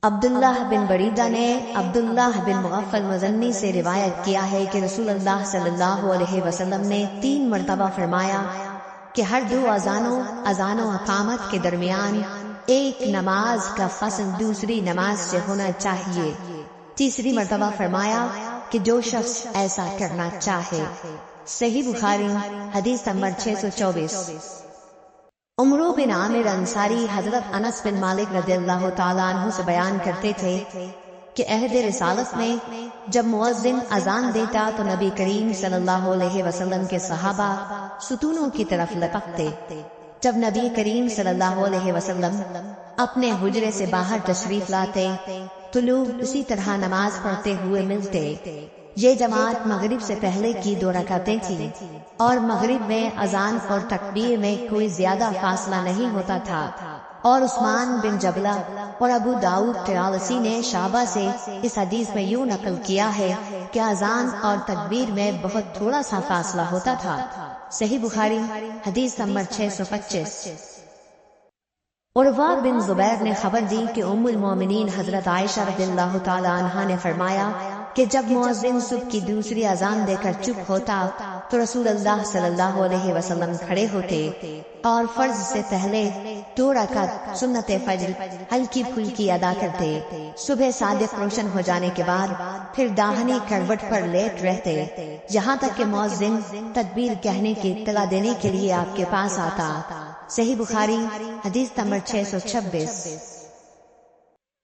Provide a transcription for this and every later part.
عبداللہ بن بریدہ نے عبداللہ بن مغفل مزنی سے روایت کیا ہے کہ رسول اللہ صلی اللہ علیہ وسلم نے 3 مرتبہ فرمایا کہ ہر 2 اذان و اقامت کے درمیان ایک نماز کا فصل دوسری نماز سے ہونا چاہیے۔ تیسری مرتبہ فرمایا کہ جو شخص ایسا کرنا چاہے۔ صحیح بخاری حدیث نمبر 624۔ عمرو بن عامر انصاری حضرت انس بن مالک رضی اللہ تعالیٰ عنہ سے بیان کرتے تھے کہ عہد رسالت میں جب مؤذن اذان دیتا تو نبی کریم صلی اللہ علیہ وسلم کے صحابہ ستونوں کی طرف لپکتے۔ جب نبی کریم صلی اللہ علیہ وسلم اپنے حجرے سے باہر تشریف لاتے تو لوگ اسی طرح نماز پڑھتے ہوئے ملتے۔ یہ جماعت مغرب سے پہلے کی 2 رکعتیں تھی اور مغرب میں اذان اور تکبیر میں کوئی زیادہ فاصلہ نہیں ہوتا تھا۔ اور عثمان بن جبلہ اور ابو داؤد طیالسی نے شعبہ سے اس حدیث میں یوں نقل کیا ہے کہ اذان اور تکبیر میں بہت تھوڑا سا فاصلہ ہوتا تھا۔ صحیح بخاری حدیث نمبر 625۔ عروہ بن زبیر نے خبر دی کہ ام المومنین حضرت عائشہ رضی اللہ تعالی عنہا نے فرمایا کہ جب مؤذن صبح کی دوسری اذان دے کر چپ ہوتا تو رسول اللہ صلی اللہ علیہ وسلم کھڑے ہوتے اور فرض سے پہلے 2 رکعت سنت فجر ہلکی پھلکی ادا کرتے۔ صبح صادق روشن ہو جانے کے بعد پھر داہنی کروٹ پر لیٹ رہتے یہاں تک کہ مؤذن تکبیر کہنے کی اطلاع دینے کے لیے آپ کے پاس آتا۔ صحیح بخاری حدیث نمبر 626۔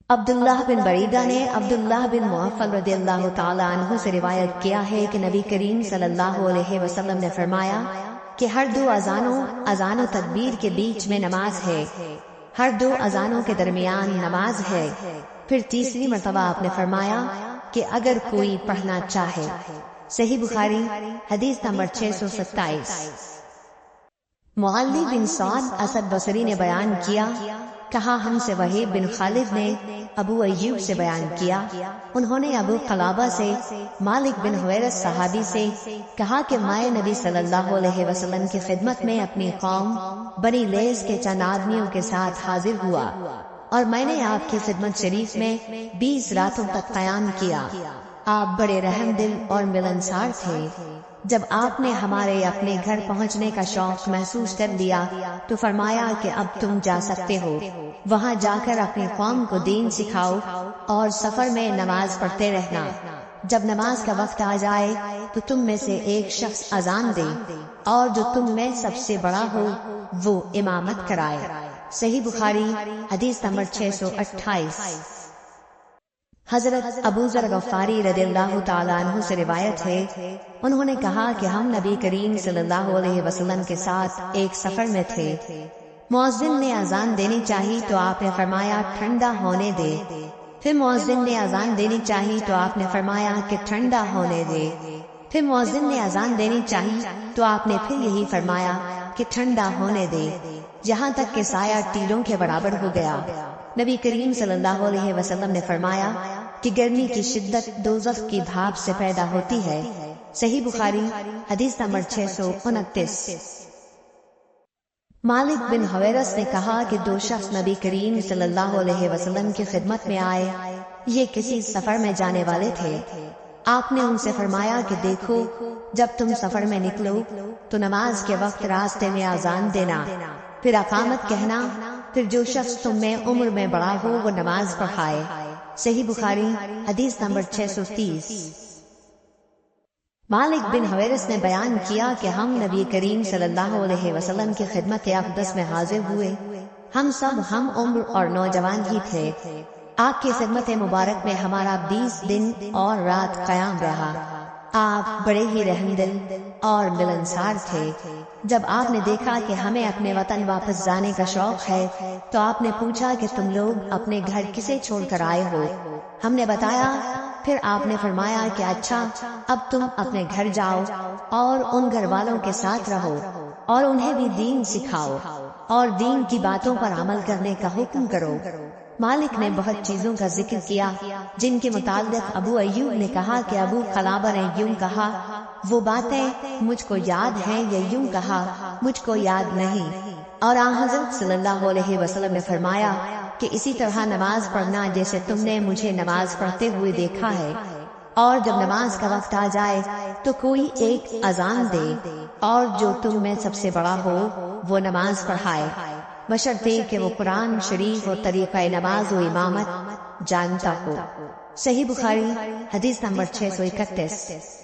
عبداللہ بن بریدہ نے عبداللہ بن مغفل رضی اللہ تعالی عنہ سے روایت کیا ہے کہ نبی کریم صلی اللہ علیہ وسلم نے فرمایا کہ ہر 2 اذان و تکبیر کے بیچ میں نماز ہے، ہر 2 اذانوں کے درمیان نماز ہے۔ پھر تیسری مرتبہ آپ نے فرمایا کہ اگر کوئی پڑھنا چاہے۔ صحیح بخاری حدیث نمبر 627۔ معلی بن سعد اسد بصری نے بیان کیا، کہا ہم سے وہیب بن خالد نے ابو ایوب سے بیان کیا، انہوں نے ابو قلابہ سے مالک بن حویرث صحابی سے کہا کہ میں نبی صلی اللہ علیہ وسلم کی خدمت میں اپنی قوم بنی لیس کے چند آدمیوں کے ساتھ حاضر ہوا اور میں نے آپ کی خدمت شریف میں 20 راتوں تک قیام کیا۔ آپ بڑے رحم دل اور ملنسار تھے۔ جب آپ نے ہمارے اپنے گھر پہنچنے کا شوق محسوس کر لیا تو فرمایا کہ اب تم جا سکتے ہو، وہاں جا کر اپنی قوم کو دین سکھاؤ اور سفر میں نماز پڑھتے رہنا۔ جب نماز کا وقت آ جائے تو تم میں سے ایک شخص اذان دے اور جو تم میں سب سے بڑا ہو وہ امامت کرائے۔ صحیح بخاری حدیث نمبر 628۔ حضرت ابو ذر غفاری رضی اللہ تعالیٰ عنہ سے روایت ہے، انہوں نے کہا کہ ہم نبی کریم صلی اللہ علیہ وسلم کے ساتھ ایک سفر میں تھے۔ مؤذن نے اذان دینی چاہی تو آپ نے فرمایا ٹھنڈا ہونے دے۔ پھر مؤذن نے اذان دینی چاہی تو آپ نے فرمایا کہ ٹھنڈا ہونے دے۔ پھر مؤذن نے اذان دینی چاہی تو آپ نے پھر یہی فرمایا کہ ٹھنڈا ہونے دے، یہاں تک کہ سایہ تیروں کے برابر ہو گیا۔ نبی کریم صلی اللہ علیہ وسلم نے فرمایا کہ گرمی کی شدت دوزخ کی بھاپ سے پیدا ہوتی ہے۔ صحیح بخاری حدیث نمبر 629۔ مالک بن حویرث نے کہا کہ 2 شخص نبی کریم صلی اللہ علیہ وسلم کی خدمت میں آئے، یہ کسی سفر میں جانے والے تھے۔ آپ نے ان سے فرمایا کہ دیکھو جب تم سفر میں نکلو تو نماز کے وقت راستے میں اذان دینا، پھر اقامت کہنا، پھر جو شخص تم میں عمر میں بڑا ہو وہ نماز پڑھائے۔ صحیح بخاری حدیث نمبر 630۔ مالک بن حویرث نے بیان کیا کہ ہم نبی کریم صلی اللہ علیہ وسلم کی خدمت اقدس میں حاضر ہوئے، ہم سب ہم عمر اور نوجوان ہی تھے۔ آپ کی خدمت مبارک میں ہمارا 20 دن اور رات قیام رہا۔ آپ بڑے ہی رحم دل اور ملنسار تھے۔ جب آپ نے دیکھا کہ ہمیں اپنے وطن واپس جانے کا شوق ہے تو آپ نے پوچھا کہ تم لوگ اپنے گھر کسے چھوڑ کر آئے ہو؟ ہم نے بتایا۔ پھر آپ نے فرمایا کہ اچھا اب تم اپنے گھر جاؤ اور ان گھر والوں کے ساتھ رہو اور انہیں بھی دین سکھاؤ اور دین کی باتوں پر عمل کرنے کا حکم کرو۔ مالک نے بہت چیزوں کا ذکر کیا جن کے متعلق ابو ایوب نے کہا کہ ابو قلابہ نے یوں کہا وہ باتیں مجھ کو یاد ہیں، یا یوں کہا مجھ کو یاد نہیں، اور آن حضرت صلی اللہ علیہ وسلم نے فرمایا کہ اسی طرح نماز پڑھنا جیسے تم نے مجھے نماز پڑھتے ہوئے دیکھا ہے، اور جب نماز کا وقت آ جائے تو کوئی ایک اذان دے اور جو تم میں سب سے بڑا ہو وہ نماز پڑھائے، بشرطے کہ وہ قرآن شریف اور طریقہ نماز و امامت جانتا ہو۔ صحیح بخاری حدیث نمبر 631۔